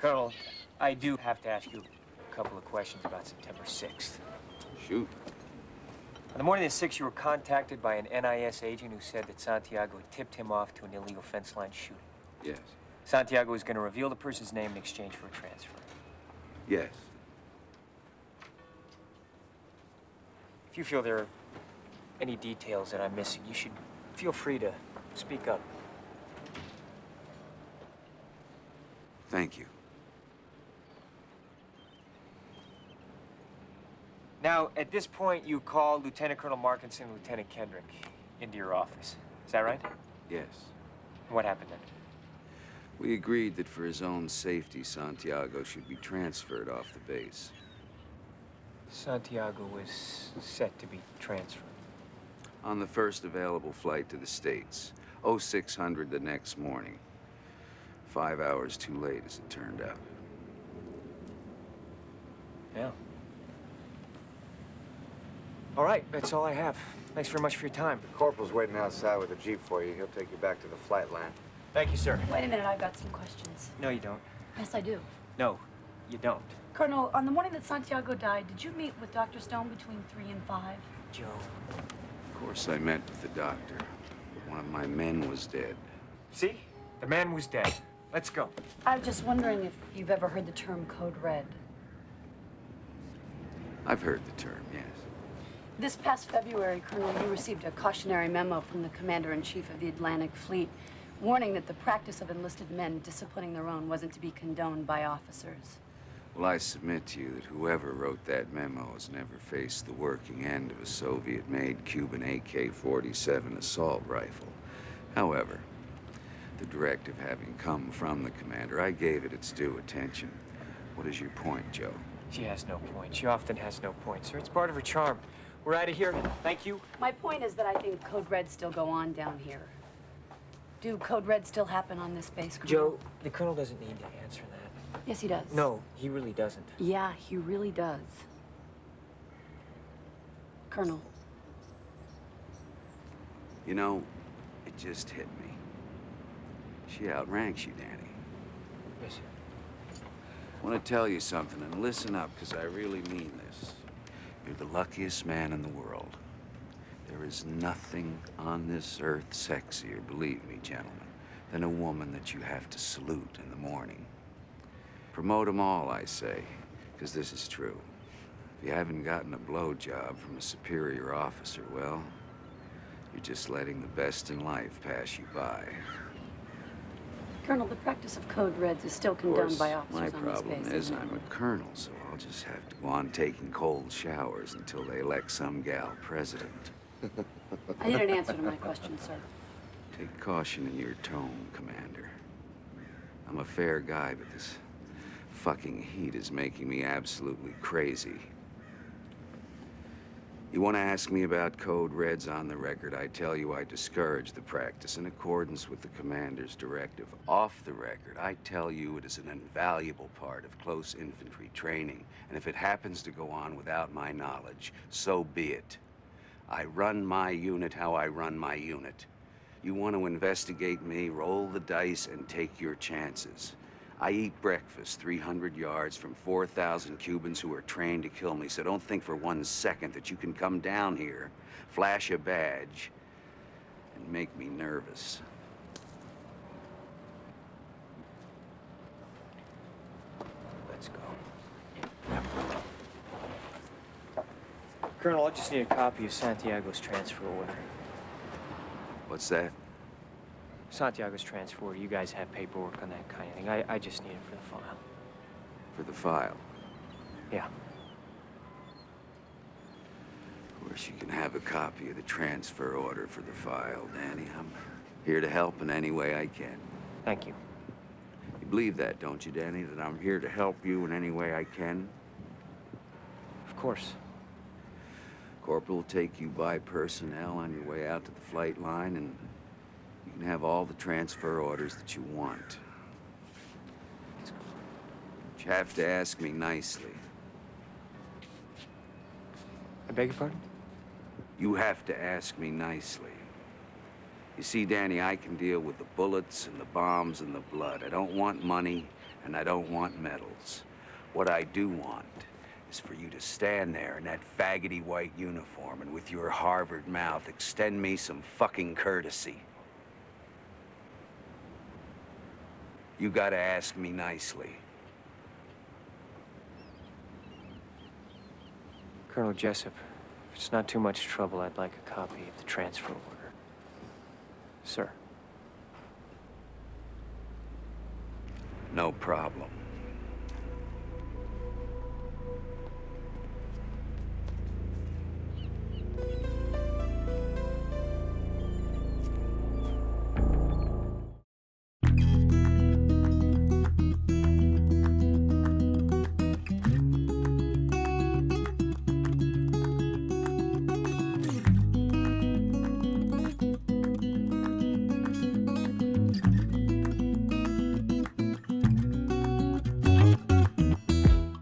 Colonel, I do have to ask you a couple of questions about September 6th. Shoot. On the morning of the 6th, you were contacted by an NIS agent who said that Santiago had tipped him off to an illegal fence line shooting. Yes. Santiago was going to reveal the person's name in exchange for a transfer. Yes. If you feel there are any details that I'm missing, you should feel free to speak up. Thank you. Now, at this point, you called Lieutenant Colonel Markinson and Lieutenant Kendrick into your office. Is that right? Yes. What happened then? We agreed that for his own safety, Santiago should be transferred off the base. Santiago was set to be transferred. On the first available flight to the States, 0600 the next morning. 5 hours too late, as it turned out. Yeah. All right, that's all I have. Thanks very much for your time. The corporal's waiting outside with a Jeep for you. He'll take you back to the flight line. Thank you, sir. Wait a minute, I've got some questions. No, you don't. Yes, I do. No, you don't. Colonel, on the morning that Santiago died, did you meet with Dr. Stone between 3 and 5? Joe. Of course, I met with the doctor. But one of my men was dead. See? The man was dead. Let's go. I was just wondering if you've ever heard the term Code Red. I've heard the term, yes. This past February, Colonel, you received a cautionary memo from the Commander-in-Chief of the Atlantic Fleet, warning that the practice of enlisted men disciplining their own wasn't to be condoned by officers. Well, I submit to you that whoever wrote that memo has never faced the working end of a Soviet-made Cuban AK-47 assault rifle. However, the directive having come from the commander, I gave it its due attention. What is your point, Joe? She has no point. She often has no point, sir. It's part of her charm. We're out of here. Thank you. My point is that I think Code Reds still go on down here. Do Code Reds still happen on this base, Colonel? Joe, the Colonel doesn't need to answer that. Yes, he does. No, he really doesn't. Yeah, he really does. Colonel. You know, it just hit me. She outranks you, Danny. Yes, sir. I want to tell you something, and listen up, because I really mean this. You're the luckiest man in the world. There is nothing on this earth sexier, believe me, gentlemen, than a woman that you have to salute in the morning. Promote them all, I say, because this is true. If you haven't gotten a blowjob from a superior officer, well, you're just letting the best in life pass you by. Colonel, the practice of Code Reds is still condoned by officers my on this problem base. is I'm a colonel, so I'll just have to go on taking cold showers until they elect some gal president. I need an answer to my question, sir. Take caution in your tone, Commander. I'm a fair guy, but this fucking heat is making me absolutely crazy. You want to ask me about Code Reds on the record, I tell you I discourage the practice in accordance with the commander's directive. Off the record, I tell you it is an invaluable part of close infantry training, and if it happens to go on without my knowledge, so be it. I run my unit how I run my unit. You want to investigate me, roll the dice and take your chances. I eat breakfast 300 yards from 4,000 Cubans who are trained to kill me, so don't think for 1 second that you can come down here, flash a badge, and make me nervous. Let's go. Colonel, I just need a copy of Santiago's transfer order. What's that? Santiago's transfer order. You guys have paperwork on that kind of thing. I just need it for the file. For the file? Yeah. Of course, you can have a copy of the transfer order for the file, Danny. I'm here to help in any way I can. Thank you. You believe that, don't you, Danny? That I'm here to help you in any way I can? Of course. Corporal will take you by personnel on your way out to the flight line, and you can have all the transfer orders that you want. But you have to ask me nicely. I beg your pardon? You have to ask me nicely. You see, Danny, I can deal with the bullets and the bombs and the blood. I don't want money, And I don't want medals. What I do want is for you to stand there in that faggoty white uniform and with your Harvard mouth extend me some fucking courtesy. You gotta ask me nicely. Colonel Jessup, if it's not too much trouble, I'd like a copy of the transfer order. Sir. No problem.